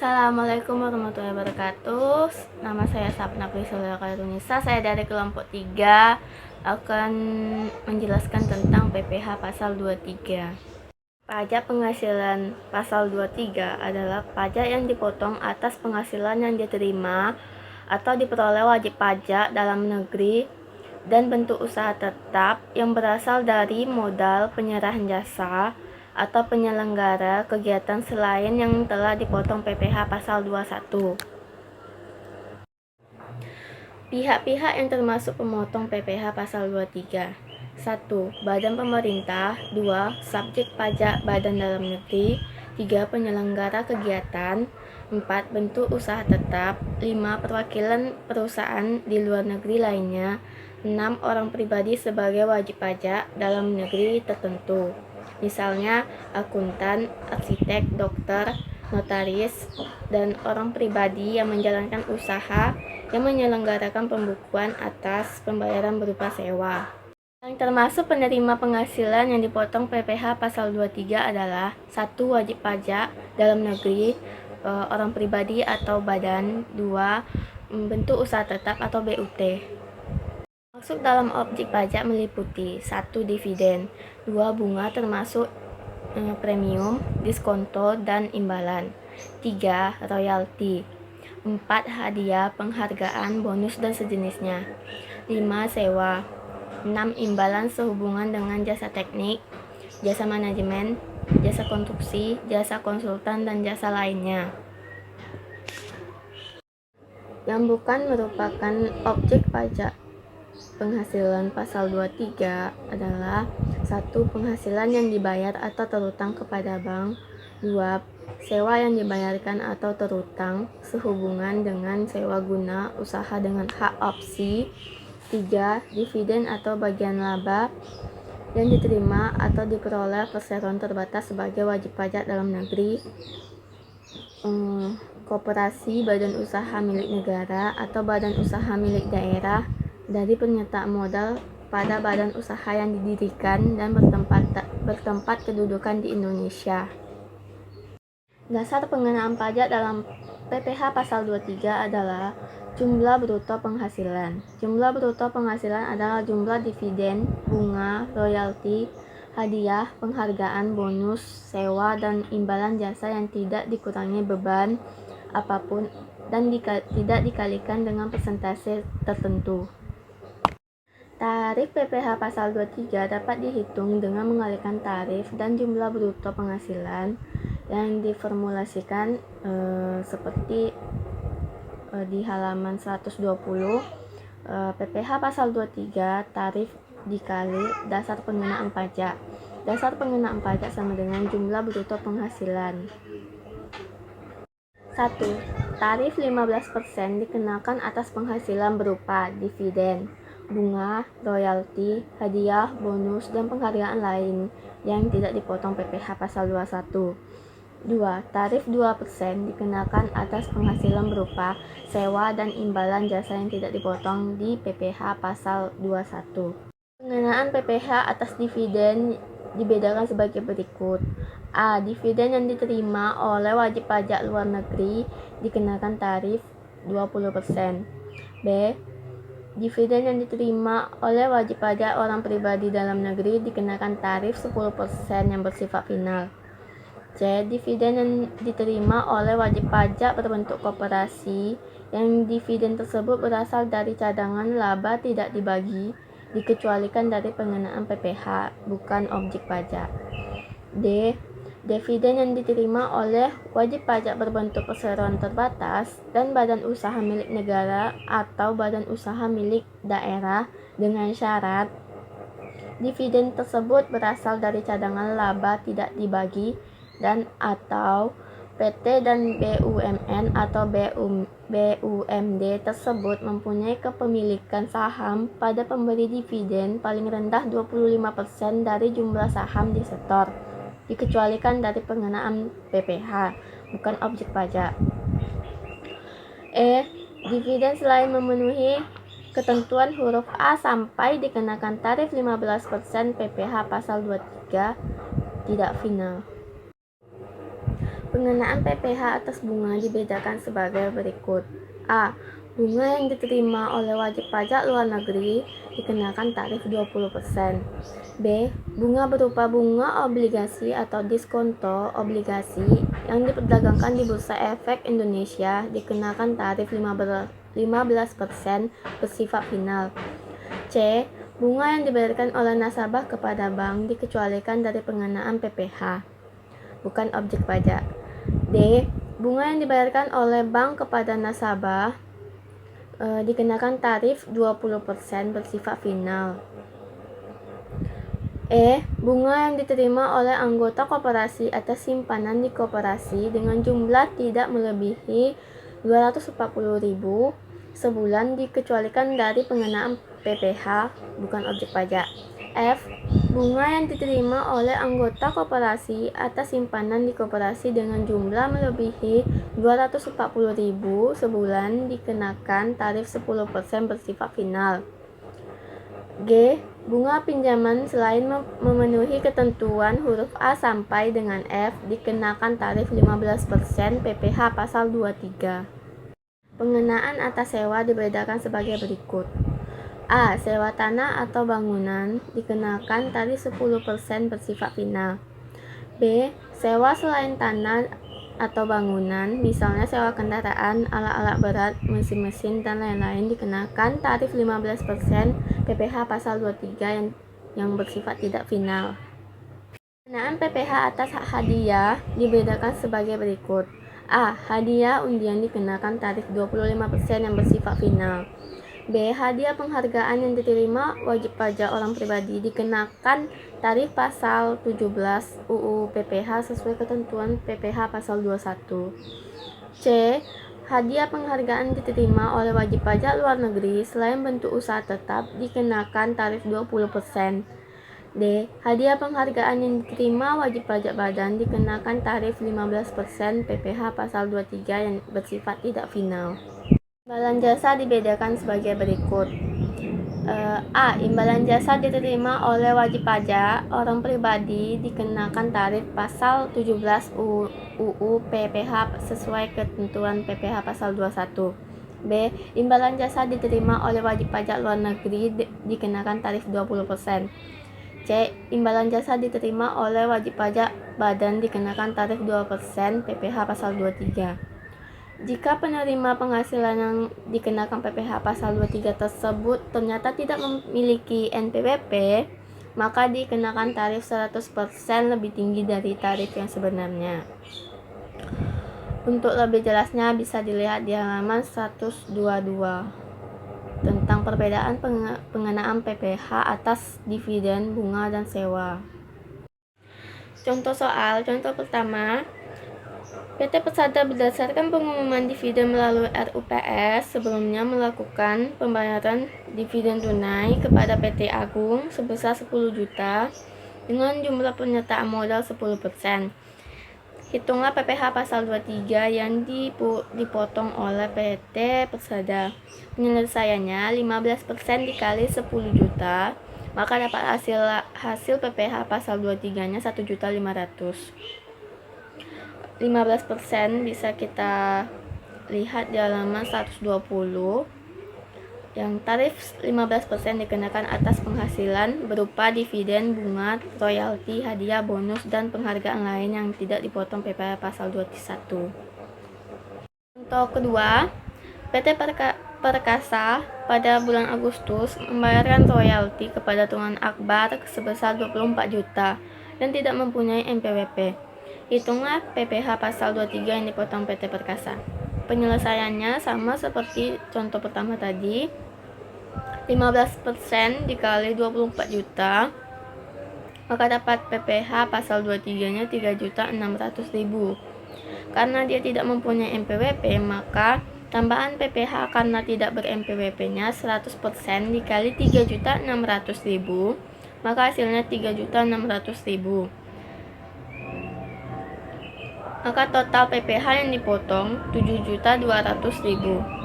Assalamualaikum warahmatullahi wabarakatuh. Nama saya Sapna Priscilla Karunisa. Saya dari kelompok 3 akan menjelaskan tentang PPh pasal 23. Pajak penghasilan pasal 23 adalah pajak yang dipotong atas penghasilan yang diterima atau diperoleh wajib pajak dalam negeri dan bentuk usaha tetap yang berasal dari modal penyerahan jasa atau penyelenggara kegiatan selain yang telah dipotong PPh pasal 21. Pihak-pihak yang termasuk pemotong PPh pasal 23: 1. Badan pemerintah. 2. Subjek pajak badan dalam negeri. 3. Penyelenggara kegiatan. 4. Bentuk usaha tetap. 5. Perwakilan perusahaan di luar negeri lainnya. 6. Orang pribadi sebagai wajib pajak dalam negeri tertentu, misalnya akuntan, arsitek, dokter, notaris, dan orang pribadi yang menjalankan usaha yang menyelenggarakan pembukuan atas pembayaran berupa sewa. Yang termasuk penerima penghasilan yang dipotong PPh pasal 23 adalah 1. Wajib pajak dalam negeri, orang pribadi atau badan. 2. Bentuk usaha tetap atau BUT. Masuk dalam objek pajak meliputi 1. Dividen. 2. Bunga termasuk premium, diskonto, dan imbalan. 3. Royalti. 4. Hadiah, penghargaan, bonus, dan sejenisnya. 5. Sewa. 6. Imbalan sehubungan dengan jasa teknik, jasa manajemen, jasa konstruksi, jasa konsultan, dan jasa lainnya. Yang bukan merupakan objek pajak penghasilan pasal 23 adalah 1. Penghasilan yang dibayar atau terutang kepada bank. 2. Sewa yang dibayarkan atau terutang sehubungan dengan sewa guna usaha dengan hak opsi. 3. Dividen atau bagian laba yang diterima atau diperoleh perseroan terbatas sebagai wajib pajak dalam negeri, koperasi, badan usaha milik negara, atau badan usaha milik daerah dari penyertaan modal pada badan usaha yang didirikan dan bertempat kedudukan di Indonesia. Dasar pengenaan pajak dalam PPh pasal 23 adalah jumlah bruto penghasilan. Jumlah bruto penghasilan adalah jumlah dividen, bunga, royalti, hadiah, penghargaan, bonus, sewa, dan imbalan jasa yang tidak dikurangi beban apapun dan tidak dikalikan dengan persentase tertentu. Tarif PPh pasal 23 dapat dihitung dengan mengalikan tarif dan jumlah bruto penghasilan yang diformulasikan seperti di halaman 120. PPh pasal 23 tarif dikali dasar pengenaan pajak. Dasar pengenaan pajak sama dengan jumlah bruto penghasilan. 1. Tarif 15% dikenakan atas penghasilan berupa dividen, bunga, royalti, hadiah, bonus, dan penghargaan lain yang tidak dipotong PPh pasal 21. 2. Tarif 2% dikenakan atas penghasilan berupa sewa dan imbalan jasa yang tidak dipotong di PPh pasal 21. Pengenaan PPh atas dividen dibedakan sebagai berikut. A. Dividen yang diterima oleh wajib pajak luar negeri dikenakan tarif 20%. B. Dividen yang diterima oleh wajib pajak orang pribadi dalam negeri dikenakan tarif 10% yang bersifat final. C. Dividen yang diterima oleh wajib pajak berbentuk koperasi yang dividen tersebut berasal dari cadangan laba tidak dibagi, dikecualikan dari pengenaan PPh, bukan objek pajak. D. Dividen yang diterima oleh wajib pajak berbentuk perseroan terbatas dan badan usaha milik negara atau badan usaha milik daerah dengan syarat dividen tersebut berasal dari cadangan laba tidak dibagi dan atau PT dan BUMN atau BUMD tersebut mempunyai kepemilikan saham pada pemberi dividen paling rendah 25% dari jumlah saham di setor, dikecualikan dari pengenaan PPh, bukan objek pajak. E. Dividen selain memenuhi ketentuan huruf A sampai dikenakan tarif 15% PPh pasal 23 tidak final. Pengenaan PPh atas bunga dibedakan sebagai berikut. A. Bunga yang diterima oleh wajib pajak luar negeri dikenakan tarif 20%. B. Bunga berupa bunga obligasi atau diskonto obligasi yang diperdagangkan di Bursa Efek Indonesia dikenakan tarif 15% bersifat final. C. Bunga yang dibayarkan oleh nasabah kepada bank dikecualikan dari pengenaan PPh, bukan objek pajak. D. Bunga yang dibayarkan oleh bank kepada nasabah dikenakan tarif 20% bersifat final. E. Bunga yang diterima oleh anggota koperasi atas simpanan di koperasi dengan jumlah tidak melebihi 240.000 sebulan dikecualikan dari pengenaan PPh, bukan objek pajak. F. Bunga yang diterima oleh anggota koperasi atas simpanan di koperasi dengan jumlah melebihi 240.000 sebulan dikenakan tarif 10% bersifat final. G. Bunga pinjaman selain memenuhi ketentuan huruf A sampai dengan F dikenakan tarif 15% PPh pasal 23. Pengenaan atas sewa dibedakan sebagai berikut. A. Sewa tanah atau bangunan dikenakan tarif 10% bersifat final. B. Sewa selain tanah atau bangunan, misalnya sewa kendaraan, alat-alat berat, mesin-mesin, dan lain-lain dikenakan tarif 15% PPh pasal 23 yang bersifat tidak final. Pengenaan PPh atas hak hadiah dibedakan sebagai berikut. A. Hadiah undian dikenakan tarif 25% yang bersifat final. B. Hadiah penghargaan yang diterima wajib pajak orang pribadi dikenakan tarif pasal 17 UU PPh sesuai ketentuan PPh pasal 21. C. Hadiah penghargaan diterima oleh wajib pajak luar negeri selain bentuk usaha tetap dikenakan tarif 20%. D. Hadiah penghargaan yang diterima wajib pajak badan dikenakan tarif 15% PPh pasal 23 yang bersifat tidak final. Imbalan jasa dibedakan sebagai berikut. A. Imbalan jasa diterima oleh wajib pajak orang pribadi dikenakan tarif pasal 17 UU PPh sesuai ketentuan PPh pasal 21. B. Imbalan jasa diterima oleh wajib pajak luar negeri dikenakan tarif 20%. C. Imbalan jasa diterima oleh wajib pajak badan dikenakan tarif 2% PPh pasal 23. Jika penerima penghasilan yang dikenakan PPh pasal 23 tersebut ternyata tidak memiliki NPWP, maka dikenakan tarif 100% lebih tinggi dari tarif yang sebenarnya. Untuk lebih jelasnya bisa dilihat di halaman 122 tentang perbedaan pengenaan PPh atas dividen, bunga, dan sewa. Contoh soal, contoh pertama, PT Persada berdasarkan pengumuman dividen melalui RUPS sebelumnya melakukan pembayaran dividen tunai kepada PT Agung sebesar 10 juta dengan jumlah penyertaan modal 10%. Hitunglah PPh pasal 23 yang dipotong oleh PT Persada. Penyelesaiannya 15% dikali 10 juta, maka dapat hasil PPh pasal 23-nya 1.500.000. 15% bisa kita lihat di halaman 120 yang tarif 15% dikenakan atas penghasilan berupa dividen, bunga, royalti, hadiah, bonus, dan penghargaan lain yang tidak dipotong PPh pasal 21. Contoh kedua, PT Perkasa pada bulan Agustus membayarkan royalti kepada Tuan Akbar sebesar 24 juta dan tidak mempunyai NPWP. Hitunglah PPh pasal 23 yang dipotong PT Perkasa. Penyelesaiannya sama seperti contoh pertama tadi. 15% dikali 24 juta, maka dapat PPh pasal 23-nya 3.600.000. Karena dia tidak mempunyai NPWP, maka tambahan PPh karena tidak ber-NPWP-nya 100% dikali 3.600.000, maka hasilnya 3.600.000. Maka total PPh yang dipotong 7.200.000.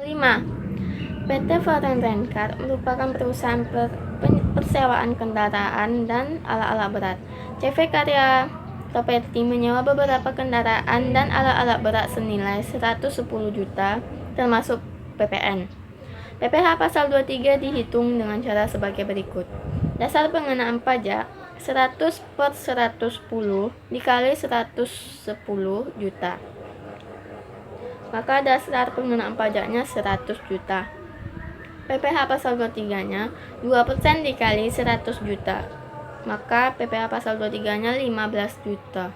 5. PT PT Foreign Railcar merupakan perusahaan persewaan kendaraan dan alat-alat berat. CV Karya Property menyewa beberapa kendaraan dan alat-alat berat senilai 110 juta termasuk PPN. PPh pasal 23 dihitung dengan cara sebagai berikut. Dasar pengenaan pajak 100 per 110 dikali 110 juta. Maka dasar pengenaan pajaknya 100 juta. PPh pasal 23-nya 2% dikali 100 juta. Maka PPh pasal 23-nya 15 juta.